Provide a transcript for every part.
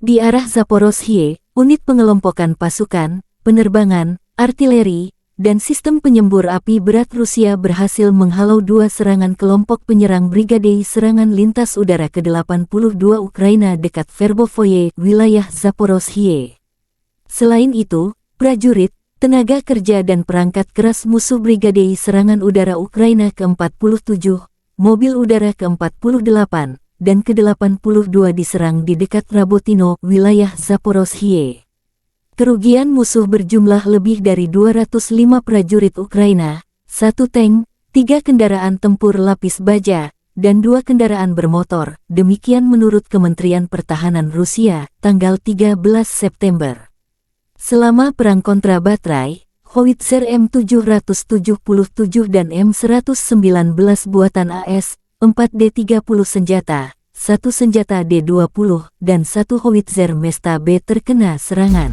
Di arah Zaporozhye, unit pengelompokan pasukan, penerbangan, artileri, dan sistem penyembur api berat Rusia berhasil menghalau dua serangan kelompok penyerang Brigade Serangan Lintas Udara ke-82 Ukraina dekat Verbovoye, wilayah Zaporozhye. Selain itu, prajurit, tenaga kerja dan perangkat keras musuh Brigade Serangan Udara Ukraina ke-47, mobil udara ke-48, dan ke-82 diserang di dekat Rabotino, wilayah Zaporozhye. Kerugian musuh berjumlah lebih dari 205 prajurit Ukraina, 1 tank, 3 kendaraan tempur lapis baja, dan 2 kendaraan bermotor, demikian menurut Kementerian Pertahanan Rusia, tanggal 13 September. Selama perang kontra baterai, howitzer M777 dan M119 buatan AS, 4D30 senjata, 1 senjata D20, dan 1 howitzer Mesta B terkena serangan.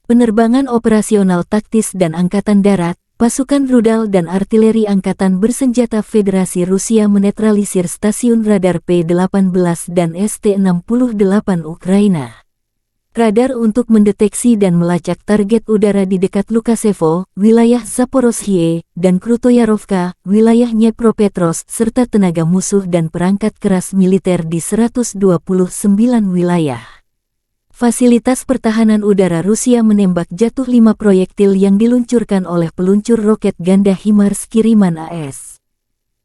Penerbangan operasional taktis dan Angkatan Darat, pasukan rudal dan artileri Angkatan Bersenjata Federasi Rusia menetralisir stasiun radar P-18 dan ST-68 Ukraina. Radar untuk mendeteksi dan melacak target udara di dekat Lukasevo, wilayah Zaporozhye, dan Krutoyarovka, wilayah Dnepropetrovsk, serta tenaga musuh dan perangkat keras militer di 129 wilayah. Fasilitas pertahanan udara Rusia menembak jatuh 5 proyektil yang diluncurkan oleh peluncur roket ganda HIMARS kiriman AS.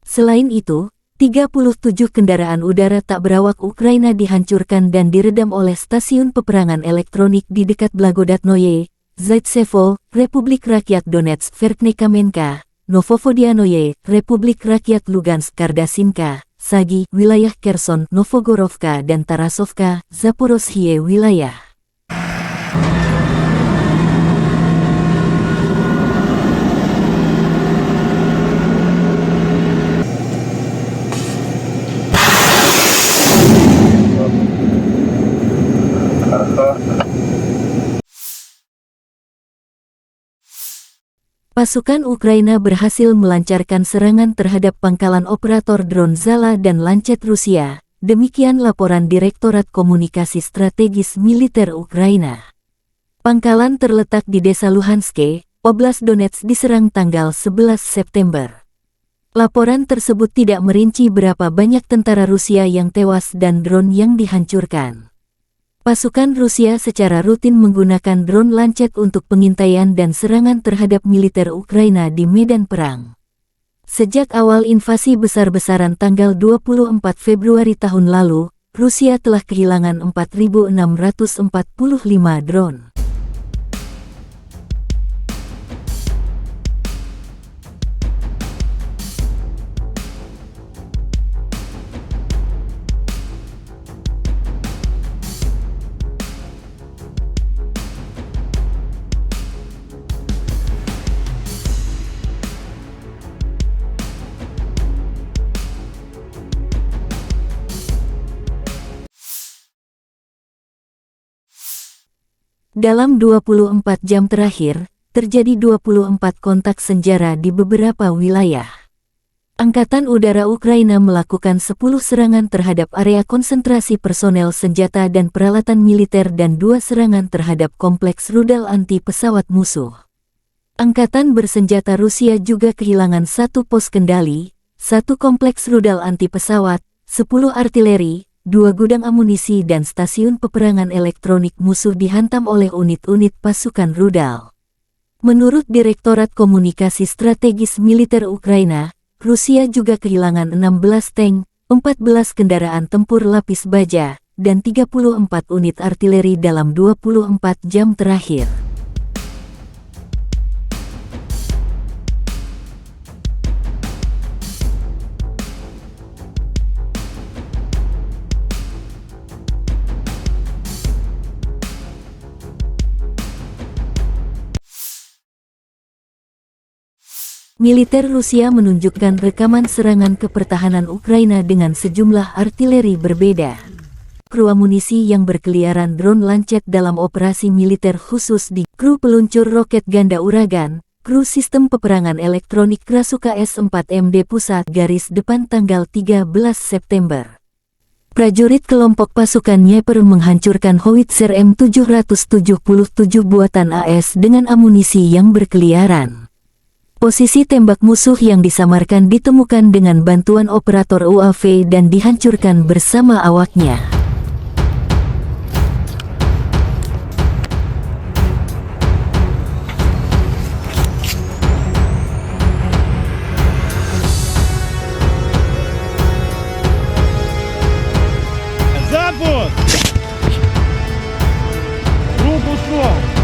Selain itu, 37 kendaraan udara tak berawak Ukraina dihancurkan dan diredam oleh stasiun peperangan elektronik di dekat Blagodatnoye, Zaitsevo, Republik Rakyat Donetsk Verkhnekamenka, Novovodianoye, Republik Rakyat Lugansk Kardasinka, Sagi, wilayah Kherson, Novogorovka dan Tarasovka, Zaporozhye wilayah. Pasukan Ukraina berhasil melancarkan serangan terhadap pangkalan operator drone Zala dan Lancet Rusia, demikian laporan Direktorat Komunikasi Strategis Militer Ukraina. Pangkalan terletak di Desa Luhanske, Oblast Donetsk diserang tanggal 11 September. Laporan tersebut tidak merinci berapa banyak tentara Rusia yang tewas dan drone yang dihancurkan. Pasukan Rusia secara rutin menggunakan drone Lancet untuk pengintaian dan serangan terhadap militer Ukraina di medan perang. Sejak awal invasi besar-besaran tanggal 24 Februari tahun lalu, Rusia telah kehilangan 4.645 drone. Dalam 24 jam terakhir, terjadi 24 kontak senjata di beberapa wilayah. Angkatan Udara Ukraina melakukan 10 serangan terhadap area konsentrasi personel senjata dan peralatan militer dan 2 serangan terhadap kompleks rudal anti-pesawat musuh. Angkatan Bersenjata Rusia juga kehilangan 1 pos kendali, 1 kompleks rudal anti-pesawat, 10 artileri, 2 gudang amunisi dan stasiun peperangan elektronik musuh dihantam oleh unit-unit pasukan rudal. Menurut Direktorat Komunikasi Strategis Militer Ukraina, Rusia juga kehilangan 16 tank, 14 kendaraan tempur lapis baja, dan 34 unit artileri dalam 24 jam terakhir. Militer Rusia menunjukkan rekaman serangan ke pertahanan Ukraina dengan sejumlah artileri berbeda. kru amunisi yang berkeliaran drone lancet dalam operasi militer khusus di kru peluncur roket ganda Uragan, kru sistem peperangan elektronik Krasuka S-4MD Pusat garis depan tanggal 13 September. Prajurit kelompok pasukan Nyeper menghancurkan howitzer M777 buatan AS dengan amunisi yang berkeliaran. Posisi tembak musuh yang disamarkan ditemukan dengan bantuan operator UAV dan dihancurkan bersama awaknya. Запуск! Рук ушел!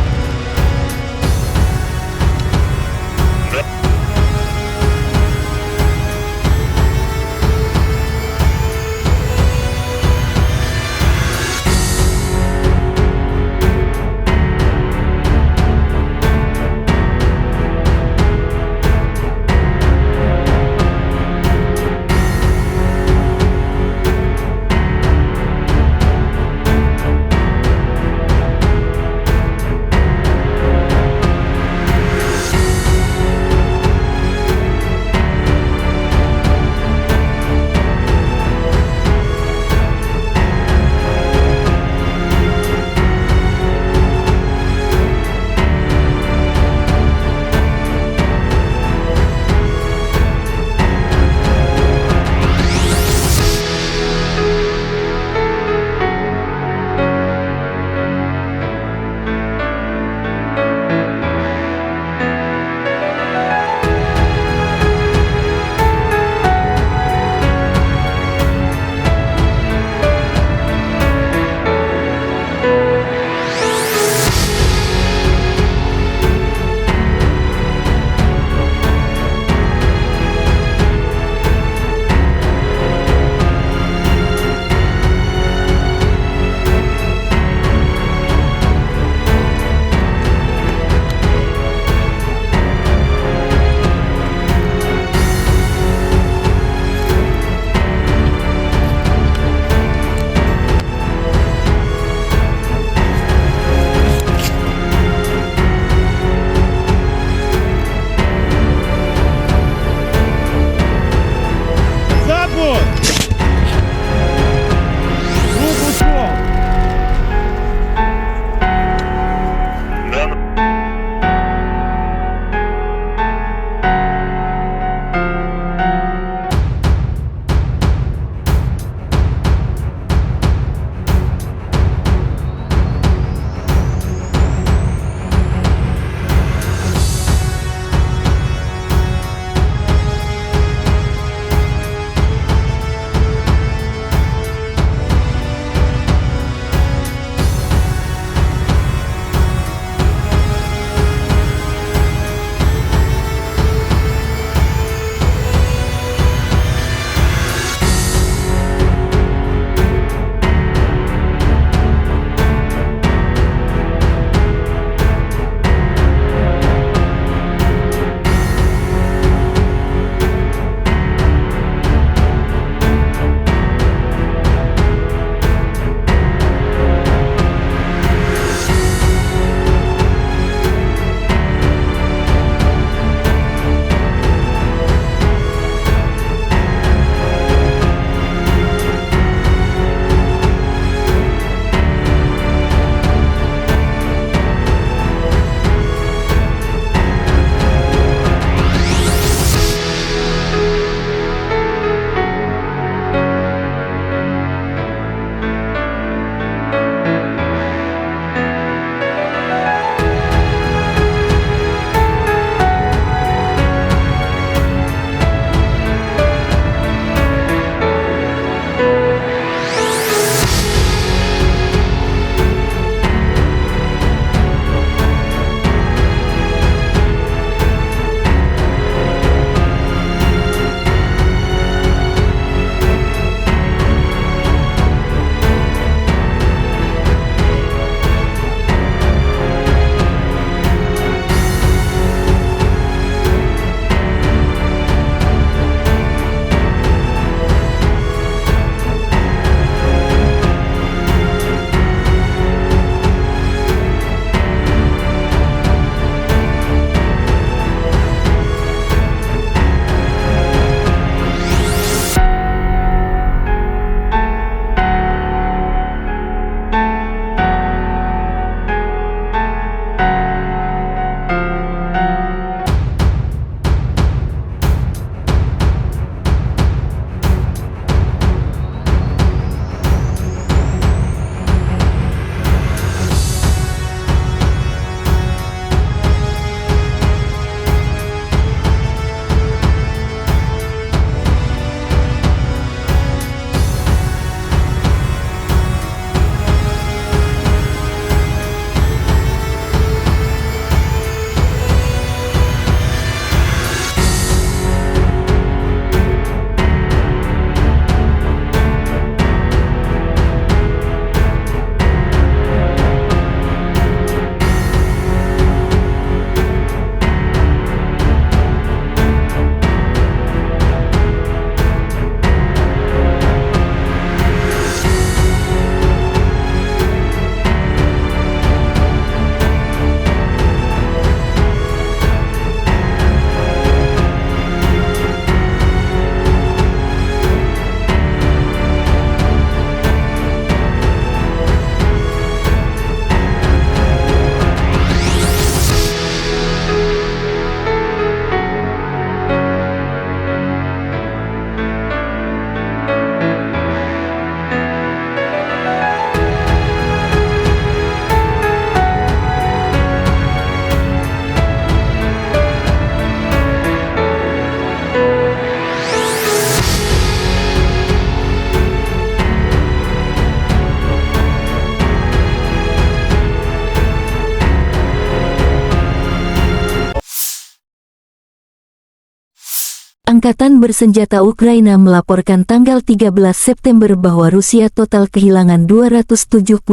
Angkatan Bersenjata Ukraina melaporkan tanggal 13 September bahwa Rusia total kehilangan 270.350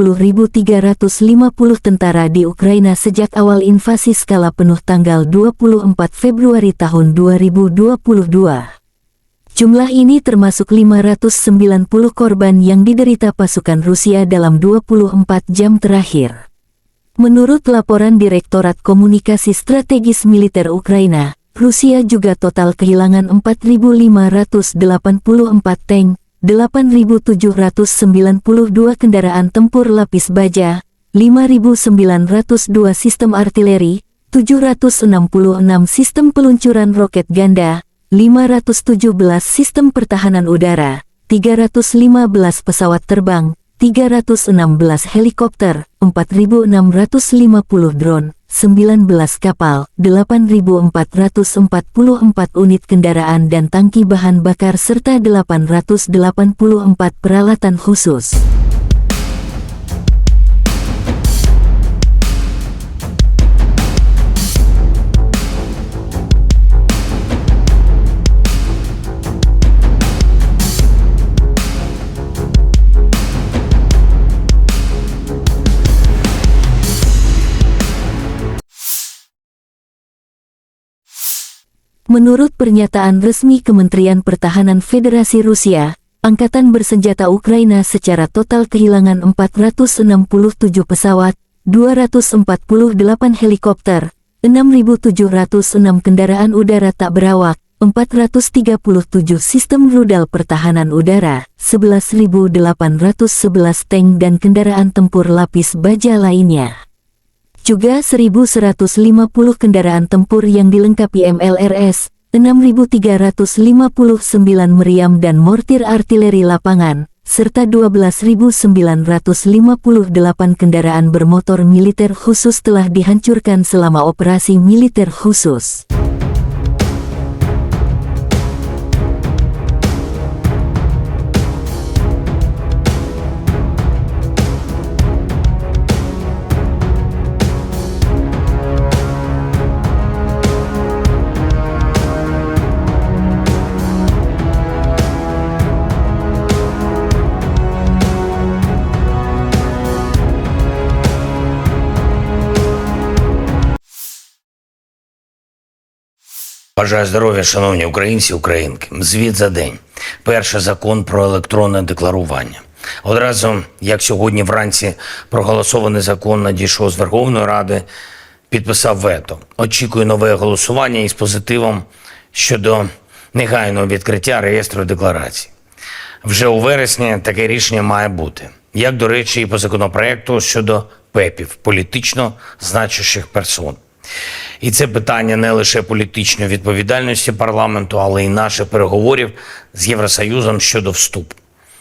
tentara di Ukraina sejak awal invasi skala penuh tanggal 24 Februari tahun 2022. Jumlah ini termasuk 590 korban yang diderita pasukan Rusia dalam 24 jam terakhir. Menurut laporan Direktorat Komunikasi Strategis Militer Ukraina, Rusia juga total kehilangan 4.584 tank, 8.792 kendaraan tempur lapis baja, 5.902 sistem artileri, 766 sistem peluncuran roket ganda, 517 sistem pertahanan udara, 315 pesawat terbang, 316 helikopter, 4.650 drone, 19 kapal, 8.444 unit kendaraan dan tangki bahan bakar serta 884 peralatan khusus. Menurut pernyataan resmi Kementerian Pertahanan Federasi Rusia, Angkatan Bersenjata Ukraina secara total kehilangan 467 pesawat, 248 helikopter, 6.706 kendaraan udara tak berawak, 437 sistem rudal pertahanan udara, 11.811 tank dan kendaraan tempur lapis baja lainnya. Juga 1.150 kendaraan tempur yang dilengkapi MLRS, 6.359 meriam dan mortir artileri lapangan, serta 12.958 kendaraan bermotor militer khusus telah dihancurkan selama operasi militer khusus. Бажаю здоров'я, шановні українці, українки. Звіт за день. Перший закон про електронне декларування. Одразу, як сьогодні вранці проголосований закон надійшов з Верховної Ради, підписав вето. Очікую нове голосування із позитивом щодо негайного відкриття реєстру декларацій. Вже у вересні таке рішення має бути. Як, до речі, і по законопроекту щодо ПЕПів, політично значущих персон. І це питання не лише політичної відповідальності парламенту, але й наших переговорів з Євросоюзом щодо вступу.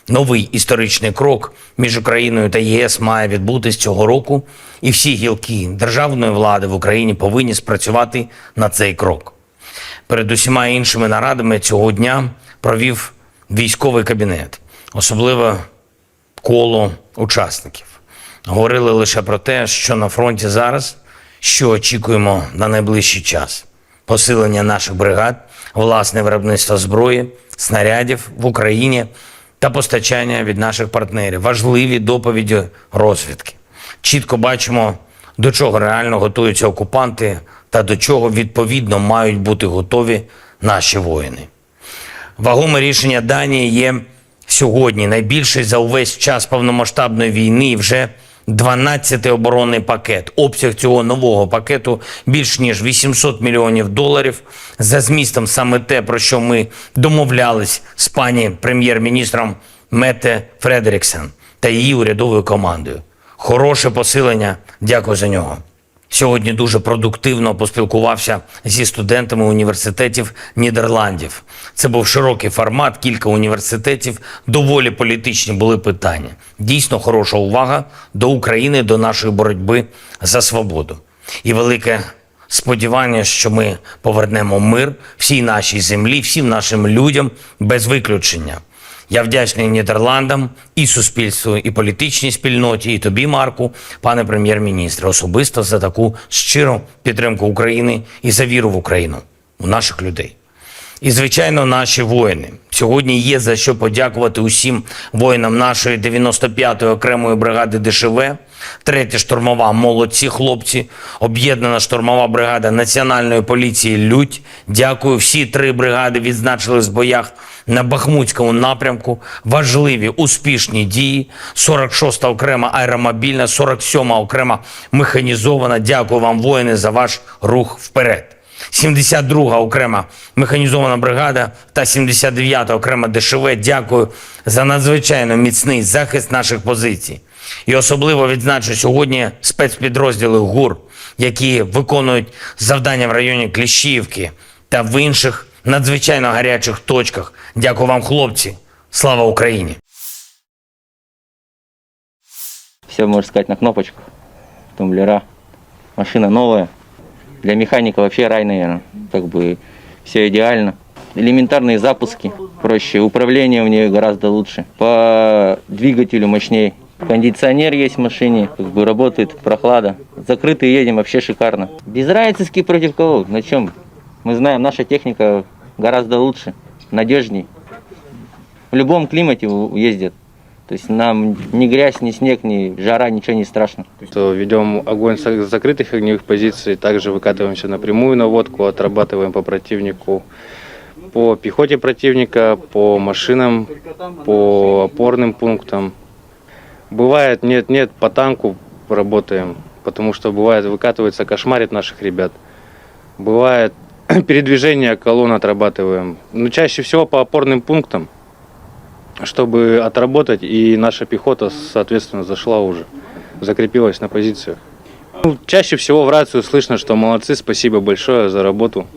Новий історичний крок між Україною та ЄС має відбутись цього року, і всі гілки державної влади в Україні повинні спрацювати на цей крок. Перед усіма іншими нарадами цього дня провів військовий кабінет, особливо коло учасників. Говорили лише про те, що на фронті зараз, що очікуємо на найближчий час. Посилення наших бригад, власне виробництво зброї, снарядів в Україні та постачання від наших партнерів. Важливі доповіді розвідки. Чітко бачимо, до чого реально готуються окупанти та до чого відповідно мають бути готові наші воїни. Вагоме рішення Данії є сьогодні найбільший за увесь час повномасштабної війни і вже 12-й оборонний пакет. Обсяг цього нового пакету більш ніж $800 мільйонів. За змістом саме те, про що ми домовлялись з пані прем'єр-міністром Метте Фредеріксен та її урядовою командою. Хороше посилення, дякую за нього. Сьогодні дуже продуктивно поспілкувався зі студентами університетів Нідерландів. Це був широкий формат, кілька університетів, доволі політичні були питання. Дійсно хороша увага до України, до нашої боротьби за свободу. І велике сподівання, що ми повернемо мир всій нашій землі, всім нашим людям без виключення. Я вдячний Нідерландам, і суспільству, і політичній спільноті, і тобі, Марку, пане прем'єр-міністре, особисто за таку щиру підтримку України і за віру в Україну, у наших людей. І, звичайно, наші воїни. Сьогодні є за що подякувати усім воїнам нашої 95-ї окремої бригади ДШВ, 3-я штурмова «Молодці хлопці», об'єднана штурмова бригада Національної поліції «Людь». Дякую, всі 3 бригади відзначились в боях на Бахмутському напрямку. Важливі, успішні дії. 46-та окрема аеромобільна, 47-ма окрема механізована. Дякую вам, воїни, за ваш рух вперед. 72-га окрема механізована бригада та 79-та окрема ДШВ. Дякую за надзвичайно міцний захист наших позицій. І особливо відзначу сьогодні спецпідрозділи ГУР, які виконують завдання в районі Кліщіївки та в інших надзвичайно гарячих точках. Дякую вам, хлопці. Слава Україні! Все, можно сказать, на кнопочках. Тумблера. Машина новая. Для механика вообще рай, наверное. Как бы все идеально. Элементарные запуски проще. Управление в ней гораздо лучше. По двигателю мощнее. Кондиционер есть в машине. Как бы работает прохлада. Закрыто едем вообще шикарно. Без разницы против кого. На чем? Мы знаем, наша техника гораздо лучше. Надежней. В любом климате ездят. То есть нам ни грязь, ни снег, ни жара, ничего не страшно. То ведем огонь с закрытых огневых позиций, также выкатываемся на прямую наводку, отрабатываем по противнику, по пехоте противника, по машинам, по опорным пунктам. Бывает нет, по танку работаем, потому что бывает выкатывается, кошмарит наших ребят. Бывает передвижение колонн отрабатываем, но чаще всего по опорным пунктам, чтобы отработать, и наша пехота, соответственно, зашла уже, закрепилась на позициях. Чаще всего в рацию слышно, что молодцы, спасибо большое за работу.